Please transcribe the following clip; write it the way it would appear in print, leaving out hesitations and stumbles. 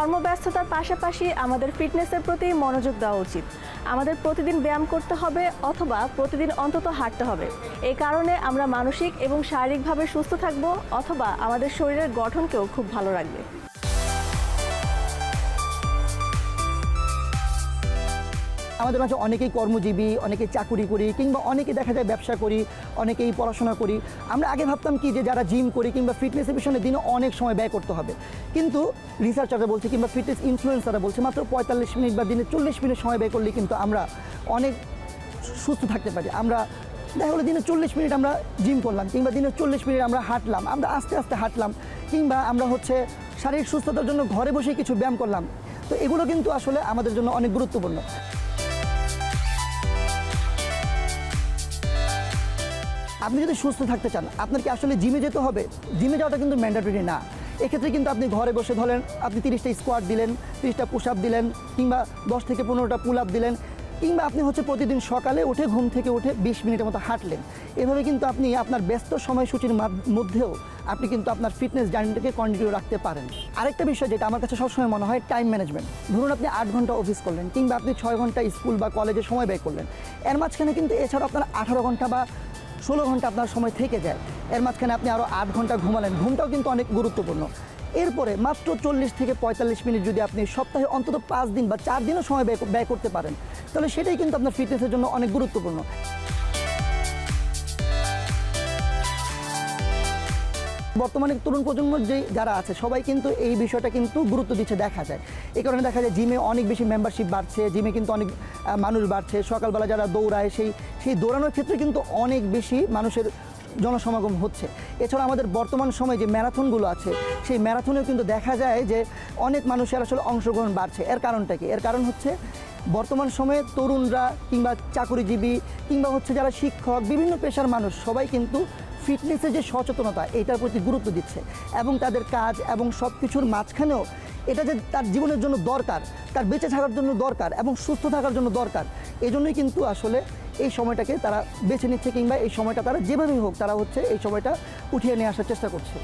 কর্মব্যস্ততার পাশাপাশি আমাদের ফিটনেসের প্রতি মনোযোগ দেওয়া উচিত। আমাদের প্রতিদিন ব্যায়াম করতে হবে অথবা প্রতিদিন অন্তত হাঁটতে হবে। এই কারণে আমরা মানসিক এবং শারীরিকভাবে সুস্থ থাকব অথবা আমাদের শরীরের গঠনকেও খুব ভালো রাখবে। আমাদের মাঝে অনেকেই কর্মজীবী, অনেকেই চাকুরি করি, কিংবা অনেকে দেখা যায় ব্যবসা করি, অনেকেই পড়াশোনা করি। আমরা আগে ভাবতাম কি যে যারা জিম করি কিংবা ফিটনেসের পিছনে দিনে অনেক সময় ব্যয় করতে হবে, কিন্তু রিসার্চাররা বলছে কিংবা ফিটনেস ইনফ্লুয়েন্সাররা বলছে মাত্র 45 মিনিট বা দিনে 40 মিনিট সময় ব্যয় করলে কিন্তু আমরা অনেক সুস্থ থাকতে পারি। আমরা দেখা গেলো দিনে 40 মিনিট আমরা জিম করলাম কিংবা দিনে 40 মিনিট আমরা হাঁটলাম, আমরা আস্তে আস্তে হাঁটলাম, কিংবা আমরা শারীরিক সুস্থতার জন্য ঘরে বসে কিছু ব্যায়াম করলাম। তো এগুলো কিন্তু আসলে আমাদের জন্য অনেক গুরুত্বপূর্ণ। আপনি যদি সুস্থ থাকতে চান, আপনার কি আসলে জিমে যেতে হবে? জিমে যাওয়াটা কিন্তু ম্যান্ডেটরি না। এক্ষেত্রে কিন্তু আপনি ঘরে বসে ধরেন আপনি 30টা স্কোয়াট দিলেন, 30টা পুশ আপ দিলেন, কিংবা 10 থেকে 15টা পুল আপ দিলেন, কিংবা আপনি প্রতিদিন সকালে উঠে ঘুম থেকে উঠে 20 মিনিটের মতো হাঁটলেন। এভাবে কিন্তু আপনি আপনার ব্যস্ত সময়সূচির মধ্যেও আপনি কিন্তু আপনার ফিটনেস জার্নিটাকে কন্টিনিউ রাখতে পারেন। আরেকটা বিষয় যেটা আমার কাছে সবসময় মনে হয়, টাইম ম্যানেজমেন্ট। ধরুন আপনি 8 ঘন্টা অফিস করলেন, কিংবা আপনি 6 ঘন্টা স্কুল বা কলেজে সময় ব্যয় করলেন। এর মাঝখানে কিন্তু এছাড়াও আপনার 18 ঘন্টা বা 16 ঘন্টা আপনার সময় থেকে যায়। এর মাঝখানে আপনি আরও 8 ঘন্টা ঘুমালেন, ঘুমটাও কিন্তু অনেক গুরুত্বপূর্ণ। এরপরে মাত্র 40 থেকে 45 মিনিট যদি আপনি সপ্তাহে অন্তত 5 দিন বা 4 দিনও সময় ব্যয় করতে পারেন, তাহলে সেটাই কিন্তু আপনার ফিটনেসের জন্য অনেক গুরুত্বপূর্ণ। বর্তমানে তরুণ প্রজন্মের যারা আছে সবাই কিন্তু এই বিষয়টা কিন্তু গুরুত্ব দিচ্ছে দেখা যায়। এই কারণে দেখা যায় জিমে অনেক বেশি মেম্বারশিপ বাড়ছে, জিমে কিন্তু অনেক মানুষ বাড়ছে। সকালবেলা যারা দৌড়ায় সেই দৌড়ানোর ক্ষেত্রে কিন্তু অনেক বেশি মানুষের জনসমাগম হচ্ছে। এছাড়া আমাদের বর্তমান সময়ে যে ম্যারাথনগুলো আছে, সেই ম্যারাথনেও কিন্তু দেখা যায় যে অনেক মানুষের আসলে অংশগ্রহণ বাড়ছে। এর কারণটা কি? এর কারণ বর্তমান সময়ে তরুণরা কিংবা চাকুরিজীবী কিংবা যারা শিক্ষক, বিভিন্ন পেশার মানুষ সবাই কিন্তু ফিটনেসের যে সচেতনতা, এটার প্রতি গুরুত্ব দিচ্ছে, এবং তাদের কাজ এবং সব কিছুর মাঝখানেও এটা যে তার জীবনের জন্য দরকার, তার বেঁচে থাকার জন্য দরকার এবং সুস্থ থাকার জন্য দরকার, এজন্যই কিন্তু আসলে এই সময়টাকে তারা বেছে নিচ্ছে, কিংবা এই সময়টা তারা যেভাবেই হোক তারা এই সময়টা উঠিয়ে নিয়ে আসার চেষ্টা করছে।